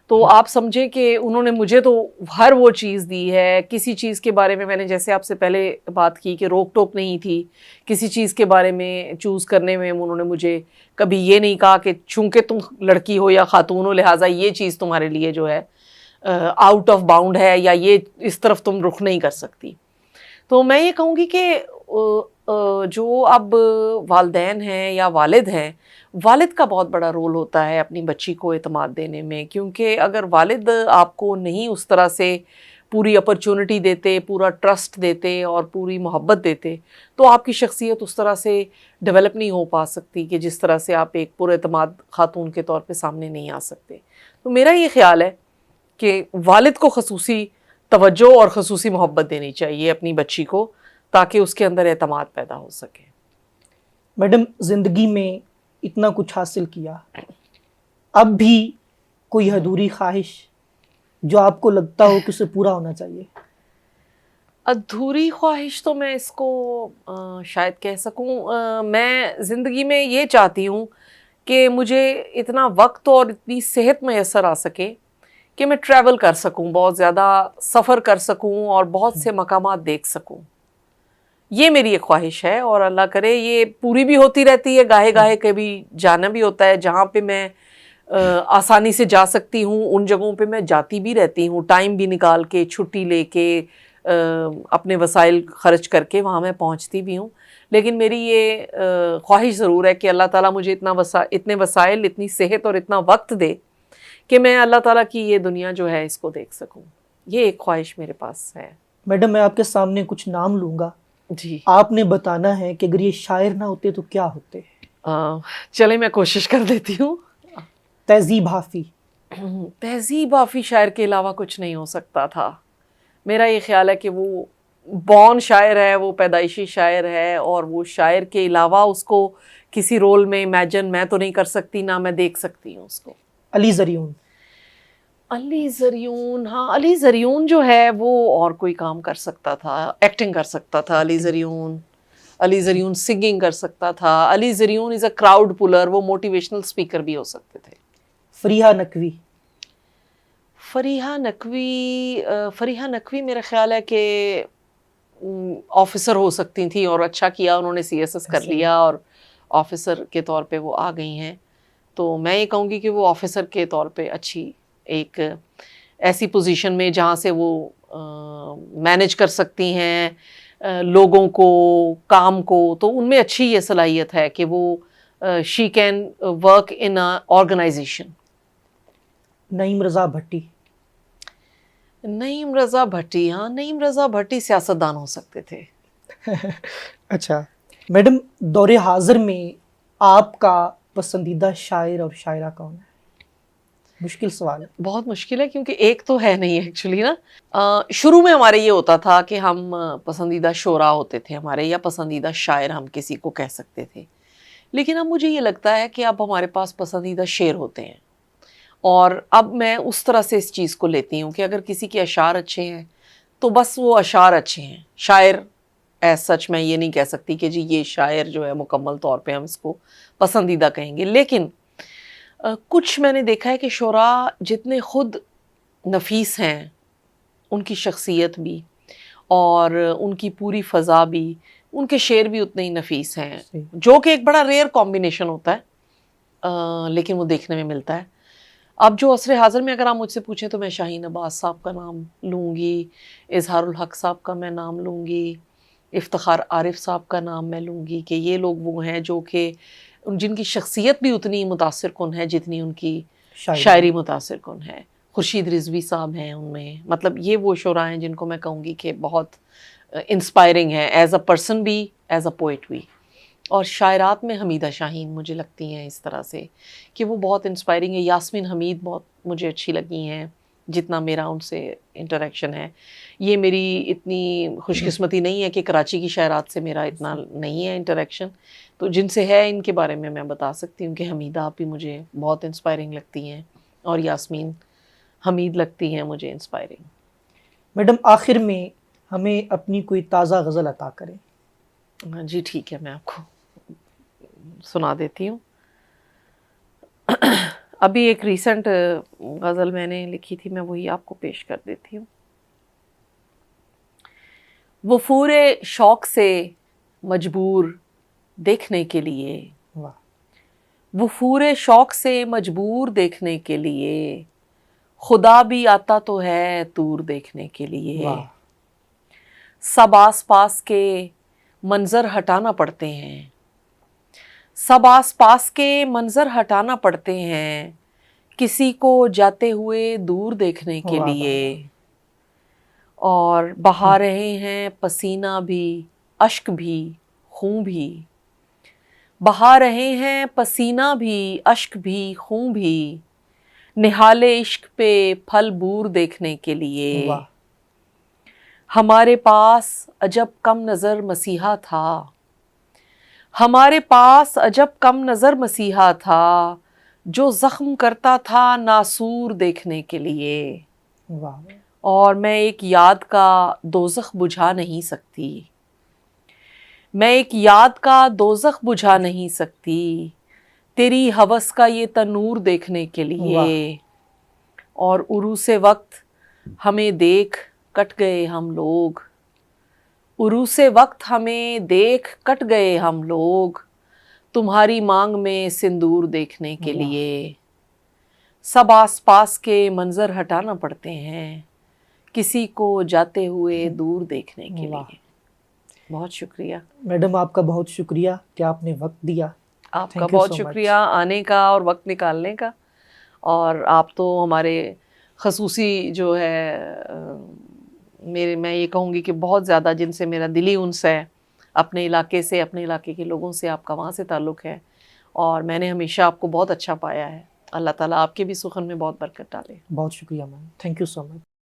تو آپ سمجھیں کہ انہوں نے مجھے تو ہر وہ چیز دی ہے. کسی چیز کے بارے میں نے جیسے آپ سے پہلے بات کی کہ روک ٹوک نہیں تھی کسی چیز کے بارے میں چوز کرنے میں. انہوں نے مجھے کبھی یہ نہیں کہا کہ چونکہ تم لڑکی ہو یا خاتون ہو لہٰذا یہ چیز تمہارے لیے جو ہے آؤٹ آف باؤنڈ ہے یا یہ اس طرف تم رخ نہیں کر سکتی. تو میں یہ کہوں گی کہ جو اب والدین ہیں یا والد ہیں, والد کا بہت بڑا رول ہوتا ہے اپنی بچی کو اعتماد دینے میں, کیونکہ اگر والد آپ کو نہیں اس طرح سے پوری اپرچونٹی دیتے, پورا ٹرسٹ دیتے اور پوری محبت دیتے تو آپ کی شخصیت اس طرح سے ڈیولپ نہیں ہو پا سکتی کہ جس طرح سے آپ ایک پر اعتماد خاتون کے طور پہ سامنے نہیں آ سکتے. تو میرا یہ خیال ہے کہ والد کو خصوصی توجہ اور خصوصی محبت دینی چاہیے اپنی بچی کو تاکہ اس کے اندر اعتماد پیدا ہو سکے. میڈم, زندگی میں اتنا کچھ حاصل کیا, اب بھی کوئی ادھوری خواہش جو آپ کو لگتا ہو کہ اسے پورا ہونا چاہیے؟ ادھوری خواہش تو میں اس کو شاید کہہ سکوں, میں زندگی میں یہ چاہتی ہوں کہ مجھے اتنا وقت اور اتنی صحت میسر آ سکے کہ میں ٹریول کر سکوں, بہت زیادہ سفر کر سکوں اور بہت سے مقامات دیکھ سکوں. یہ میری ایک خواہش ہے اور اللہ کرے یہ پوری بھی ہوتی رہتی ہے. گاہے گاہے کبھی جانا بھی ہوتا ہے جہاں پہ میں آسانی سے جا سکتی ہوں, ان جگہوں پہ میں جاتی بھی رہتی ہوں, ٹائم بھی نکال کے, چھٹی لے کے, اپنے وسائل خرچ کر کے وہاں میں پہنچتی بھی ہوں. لیکن میری یہ خواہش ضرور ہے کہ اللہ تعالیٰ مجھے اتنے وسائل, اتنی صحت اور اتنا وقت دے کہ میں اللہ تعالیٰ کی یہ دنیا جو ہے اس کو دیکھ سکوں. یہ ایک خواہش میرے پاس ہے. میڈم, میں آپ کے سامنے کچھ نام لوں گا, جی آپ نے بتانا ہے کہ اگر یہ شاعر نہ ہوتے تو کیا ہوتے. چلے میں کوشش کر دیتی ہوں. تہذیب حافی. تہذیب حافی شاعر کے علاوہ کچھ نہیں ہو سکتا تھا. میرا یہ خیال ہے کہ وہ بورن شاعر ہے, وہ پیدائشی شاعر ہے, اور وہ شاعر کے علاوہ اس کو کسی رول میں امیجن میں تو نہیں کر سکتی, نہ میں دیکھ سکتی ہوں اس کو. علی زریون. علی زریون, ہاں علی زریون جو ہے وہ اور کوئی کام کر سکتا تھا, ایکٹنگ کر سکتا تھا. علی زریون سنگنگ کر سکتا تھا. علی زریون از اے کراؤڈ پولر, وہ موٹیویشنل اسپیکر بھی ہو سکتے تھے. فریحہ نقوی. فریحہ نقوی میرا خیال ہے کہ آفیسر ہو سکتی تھیں اور اچھا کیا انہوں نے سی ایس ایس کر لیا اور آفیسر کے طور پہ وہ آ گئی ہیں. تو میں یہ کہوں گی کہ وہ آفیسر کے طور پہ اچھی ایک ایسی پوزیشن میں جہاں سے وہ مینیج کر سکتی ہیں لوگوں کو, کام کو, تو ان میں اچھی یہ صلاحیت ہے کہ وہ she can work in organisation. Naeem Raza Bhatti. Naeem Raza Bhatti, ہاں نعیم رضا بھٹی سیاستدان ہو سکتے تھے. اچھا میڈم, دور حاضر میں آپ کا پسندیدہ شاعر اور شاعرہ کون ہے؟ مشکل سوال ہے. بہت مشکل ہے کیونکہ ایک تو ہے نہیں ایکچولی نا. شروع میں ہمارے یہ ہوتا تھا کہ ہم پسندیدہ شعراء ہوتے تھے ہمارے, یا پسندیدہ شاعر ہم کسی کو کہہ سکتے تھے. لیکن اب مجھے یہ لگتا ہے کہ اب ہمارے پاس پسندیدہ شعر ہوتے ہیں, اور اب میں اس طرح سے اس چیز کو لیتی ہوں کہ اگر کسی کے اشعار اچھے ہیں تو بس وہ اشعار اچھے ہیں. شاعر ایز سچ میں یہ نہیں کہہ سکتی کہ جی یہ شاعر جو ہے مکمل طور پہ ہم اس کو پسندیدہ کہیں گے. لیکن کچھ میں نے دیکھا ہے کہ شعراء جتنے خود نفیس ہیں, ان کی شخصیت بھی اور ان کی پوری فضا بھی, ان کے شعر بھی اتنے ہی نفیس ہیں, جو کہ ایک بڑا ریئر کمبینیشن ہوتا ہے لیکن وہ دیکھنے میں ملتا ہے. اب جو عصر حاضر میں اگر آپ مجھ سے پوچھیں تو میں شاہین عباس صاحب کا نام لوں گی, اظہار الحق صاحب کا میں نام لوں گی, افتخار عارف صاحب کا نام میں لوں گی, کہ یہ لوگ وہ ہیں جو کہ جن کی شخصیت بھی اتنی متاثر کن ہے جتنی ان کی شاعری متاثر کن ہے. خورشید رضوی صاحب ہیں ان میں, مطلب یہ وہ شعراء ہیں جن کو میں کہوں گی کہ بہت انسپائرنگ ہے ایز اے پرسن بھی, ایز اے پوئٹ بھی. اور شاعرات میں حمیدہ شاہین مجھے لگتی ہیں اس طرح سے کہ وہ بہت انسپائرنگ ہے. یاسمین حمید بہت مجھے اچھی لگی ہیں, جتنا میرا ان سے انٹریکشن ہے. یہ میری اتنی خوش قسمتی نہیں ہے کہ کراچی کی شاعرات سے میرا اتنا نہیں ہے انٹریکشن, تو جن سے ہے ان کے بارے میں بتا سکتی ہوں کہ حمیدہ آپ بھی مجھے بہت انسپائرنگ لگتی ہیں, اور یاسمین حمید لگتی ہیں مجھے انسپائرنگ. میڈم, آخر میں ہمیں اپنی کوئی تازہ غزل عطا کریں. جی ٹھیک ہے, میں آپ کو سنا دیتی ہوں. ابھی ایک ریسنٹ غزل میں نے لکھی تھی، میں وہی آپ کو پیش کر دیتی ہوں. وہ پورے شوق سے مجبور دیکھنے کے لیے، واہ وہ پورے شوق سے مجبور دیکھنے کے لیے، خدا بھی آتا تو ہے دور دیکھنے کے لیے. واہ سب آس پاس کے منظر ہٹانا پڑتے ہیں، سب آس پاس کے منظر ہٹانا پڑتے ہیں، کسی کو جاتے ہوئے دور دیکھنے کے واہ لیے. واہ اور بہا رہے ہیں پسینہ بھی، اشک بھی، خون بھی، بہا رہے ہیں پسینہ بھی، اشک بھی، خون بھی، نہال عشق پہ پھل بور دیکھنے کے لیے. واہ ہمارے پاس عجب کم نظر مسیحا تھا، ہمارے پاس عجب کم نظر مسیحا تھا، جو زخم کرتا تھا ناسور دیکھنے کے لیے. واہ اور میں ایک یاد کا دوزخ بجھا نہیں سکتی، میں ایک یاد کا دوزخ بجھا نہیں سکتی، تیری ہوس کا یہ تنور دیکھنے کے لیے. اور عروس وقت ہمیں دیکھ کٹ گئے ہم لوگ، عروس وقت ہمیں دیکھ کٹ گئے ہم لوگ، تمہاری مانگ میں سندور دیکھنے کے واہ لیے. سب آس پاس کے منظر ہٹانا پڑتے ہیں، کسی کو جاتے ہوئے دور دیکھنے کے واہ. لیے. بہت شکریہ میڈم آپ کا بہت شکریہ کہ آپ نے وقت دیا. آپ کا. Thank you بہت so much. شکریہ آنے کا اور وقت نکالنے کا. اور آپ تو ہمارے خصوصی جو ہے میں یہ کہوں گی کہ بہت زیادہ جن سے میرا دلی انس ہے، اپنے علاقے سے، اپنے علاقے کے لوگوں سے آپ کا وہاں سے تعلق ہے، اور میں نے ہمیشہ آپ کو بہت اچھا پایا ہے. اللہ تعالیٰ آپ کے بھی سخن میں بہت برکت ڈالے. بہت شکریہ میم. Thank you so much.